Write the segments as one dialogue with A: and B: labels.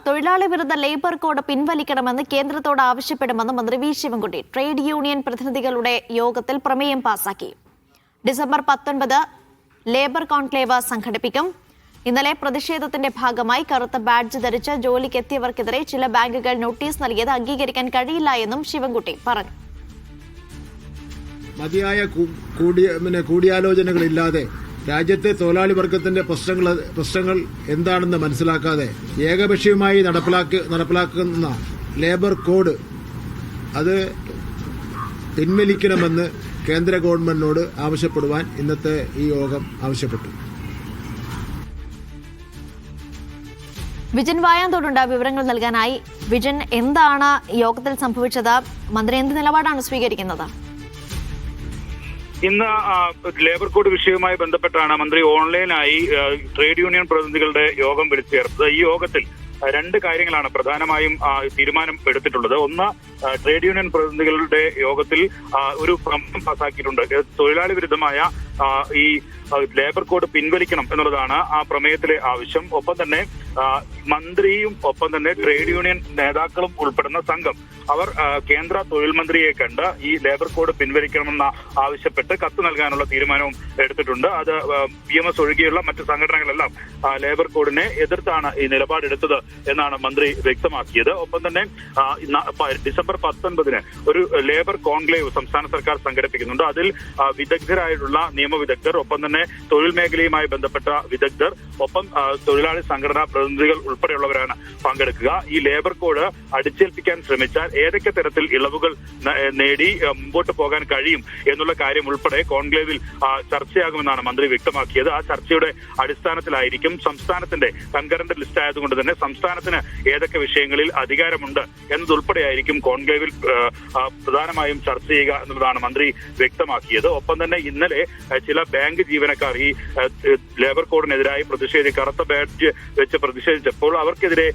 A: തൊഴിലാളി വിരുദ്ധ labour code പിൻവലിക്കണമെന്ന് കേന്ദ്രത്തോട് ആവശ്യപ്പെടുമെന്ന് മന്ത്രി വി ശിവൻകുട്ടി ട്രേഡ് യൂണിയൻ പ്രതിനിധികളുടെ യോഗത്തിൽ പ്രമേയം പാസാക്കി. ഡിസംബർ 19 ലേബർ കോൺക്ലേവ് സംഘടിപ്പിക്കും. ഇന്നലെ പ്രതിഷേധത്തിന്റെ ഭാഗമായി കറുത്ത ബാഡ്ജ് ധരിച്ച് ജോലിക്കെത്തിയവർക്കെതിരെ ചില ബാങ്കുകൾ നോട്ടീസ് നൽകിയത് അംഗീകരിക്കാൻ കഴിയില്ല എന്നും ശിവൻകുട്ടി പറഞ്ഞു.
B: മതിയായ കൂടിയാലോചനകളില്ലാതെ രാജ്യത്തെ തൊഴിലാളി വർഗത്തിന്റെ പ്രശ്നങ്ങൾ എന്താണെന്ന് മനസ്സിലാക്കാതെ ഏകപക്ഷീയമായി നടപ്പിലാക്കുന്ന ലേബർ കോഡ് അത് പിൻവലിക്കണമെന്ന് കേന്ദ്ര ഗവൺമെന്റിനോട് ആവശ്യപ്പെടുവാൻ ഇന്നത്തെ ഈ യോഗം ആവശ്യപ്പെട്ടു.
A: വിജൻ വായാന്തോടുണ്ട് വിവരങ്ങൾ നൽകാനായി. വിജൻ, എന്താണ് യോഗത്തിൽ സംഭവിച്ചത്? മന്ത്രി എന്ത് നിലപാടാണ് സ്വീകരിക്കുന്നത്?
C: ഇന്ന് ലേബർ കോഡ് വിഷയവുമായി ബന്ധപ്പെട്ടാണ് മന്ത്രി ഓൺലൈനായി ട്രേഡ് യൂണിയൻ പ്രതിനിധികളുടെ യോഗം വിളിച്ചു ചേർത്തത്. ഈ യോഗത്തിൽ രണ്ട് കാര്യങ്ങളാണ് പ്രധാനമായും തീരുമാനം എടുത്തിട്ടുള്ളത്. ഒന്ന്, ട്രേഡ് യൂണിയൻ പ്രതിനിധികളുടെ യോഗത്തിൽ ഒരു പ്രമേയം പാസാക്കിയിട്ടുണ്ട്. തൊഴിലാളി വിരുദ്ധമായ ഈ ലേബർ കോഡ് പിൻവലിക്കണം എന്നുള്ളതാണ് ആ പ്രമേയത്തിലെ ആവശ്യം. ഒപ്പം തന്നെ മന്ത്രിയും ഒപ്പം തന്നെ ട്രേഡ് യൂണിയൻ നേതാക്കളും ഉൾപ്പെടുന്ന സംഘം അവർ കേന്ദ്ര തൊഴിൽ മന്ത്രിയെ കണ്ട് ഈ ലേബർ കോഡ് പിൻവലിക്കണമെന്ന് ആവശ്യപ്പെട്ട് കത്ത് നൽകാനുള്ള തീരുമാനവും എടുത്തിട്ടുണ്ട്. അത് BMS ഒഴികെയുള്ള മറ്റ് സംഘടനകളെല്ലാം ലേബർ കോഡിനെ എതിർത്താണ് ഈ നിലപാടെടുത്തത് എന്നാണ് മന്ത്രി വ്യക്തമാക്കിയത്. ഒപ്പം തന്നെ ഡിസംബർ 19 ഒരു ലേബർ കോൺക്ലേവ് സംസ്ഥാന സർക്കാർ സംഘടിപ്പിക്കുന്നുണ്ട്. അതിൽ വിദഗ്ധരായിട്ടുള്ള നിയമവിദഗ്ധർ, ഒപ്പം തന്നെ തൊഴിൽ മേഖലയുമായി ബന്ധപ്പെട്ട വിദഗ്ധർ, ഒപ്പം തൊഴിലാളി സംഘടനാ പ്രതിനിധികൾ ഉൾപ്പെടെയുള്ളവരാണ് പങ്കെടുക്കുക. ഈ ലേബർ കോഡ് അടിച്ചേൽപ്പിക്കാൻ ശ്രമിച്ചാൽ ഏതൊക്കെ തരത്തിൽ ഇളവുകൾ നേടി മുമ്പോട്ട് പോകാൻ കഴിയും എന്നുള്ള കാര്യം ഉൾപ്പെടെ കോൺക്ലേവിൽ ചർച്ചയാകുമെന്നാണ് മന്ത്രി വ്യക്തമാക്കിയത്. ആ ചർച്ചയുടെ അടിസ്ഥാനത്തിലായിരിക്കും സംസ്ഥാനത്തിന്റെ കൺകറന്റ് ലിസ്റ്റ് ആയതുകൊണ്ട് തന്നെ സംസ്ഥാനത്തിന് ഏതൊക്കെ വിഷയങ്ങളിൽ അധികാരമുണ്ട് എന്നതുൾപ്പെടെയായിരിക്കും കോൺക്ലേവിൽ പ്രധാനമായും ചർച്ച ചെയ്യുക എന്നുള്ളതാണ് മന്ത്രി വ്യക്തമാക്കിയത്. ഒപ്പം തന്നെ ഇന്നലെ ചില ബാങ്ക് ജീവനക്കാർ ഈ ലേബർ കോഡിനെതിരായി കറുത്ത ബാഡ്ജ് വെച്ച് പ്രതിഷേധിച്ചപ്പോൾ അവർക്കെതിരെ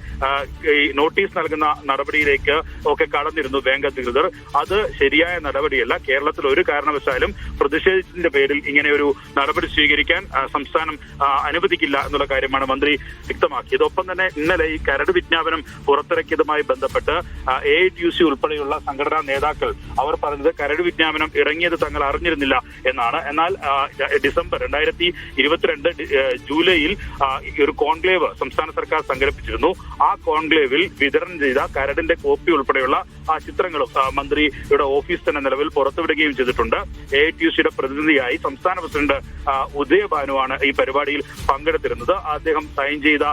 C: ഈ നോട്ടീസ് നൽകുന്ന നടപടിയിലേക്ക് ഒക്കെ കടന്നിരുന്നു ബാങ്ക് അധികൃതർ. അത് ശരിയായ നടപടിയല്ല. കേരളത്തിൽ ഒരു കാരണവശാലും പ്രതിഷേധത്തിന്റെ പേരിൽ ഇങ്ങനെ ഒരു നടപടി സ്വീകരിക്കാൻ സംസ്ഥാനം അനുവദിക്കില്ല എന്നുള്ള കാര്യമാണ് മന്ത്രി വ്യക്തമാക്കിയത്. ഒപ്പം തന്നെ ഇന്നലെ ഈ കരട് വിജ്ഞാപനം പുറത്തിറക്കിയതുമായി ബന്ധപ്പെട്ട് AITUC ഉൾപ്പെടെയുള്ള സംഘടനാ നേതാക്കൾ അവർ പറഞ്ഞത് കരട് വിജ്ഞാപനം ഇറങ്ങിയത് തങ്ങൾ അറിഞ്ഞിരുന്നില്ല എന്നാണ്. എന്നാൽ ഡിസംബർ 2022 ജൂലൈയിൽ ഒരു കോൺക്ലേവ് സംസ്ഥാന സർക്കാർ സംഘടിപ്പിച്ചിരുന്നു. ആ കോൺക്ലേവിൽ വിതരണം ചെയ്ത കരടിന്റെ കോപ്പി ഉൾപ്പെടെയുള്ള ആ ചിത്രങ്ങളും മന്ത്രിയുടെ ഓഫീസ് തന്നെ നിലവിൽ പുറത്തുവിടുകയും ചെയ്തിട്ടുണ്ട്. AITUCയുടെ പ്രതിനിധിയായി സംസ്ഥാന പ്രസിഡന്റ് ഉദയഭാനുവാണ് ഈ പരിപാടിയിൽ പങ്കെടുത്തിരുന്നത്. അദ്ദേഹം സൈൻ ചെയ്ത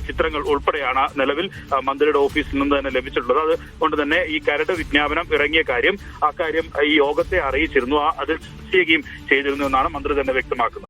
C: ചിത്രങ്ങൾ ഉൾപ്പെടെയാണ് നിലവിൽ മന്ത്രിയുടെ ഓഫീസിൽ നിന്ന് തന്നെ ലഭിച്ചിട്ടുള്ളത്. അതുകൊണ്ട് തന്നെ ഈ കരട് വിജ്ഞാപനം ഇറങ്ങിയ കാര്യം ഈ യോഗത്തെ അറിയിച്ചിരുന്നു. അതിൽ ചർച്ച ചെയ്യുകയും ചെയ്തിരുന്നു എന്നാണ് മന്ത്രി തന്നെ വ്യക്തമാക്കുന്നത്.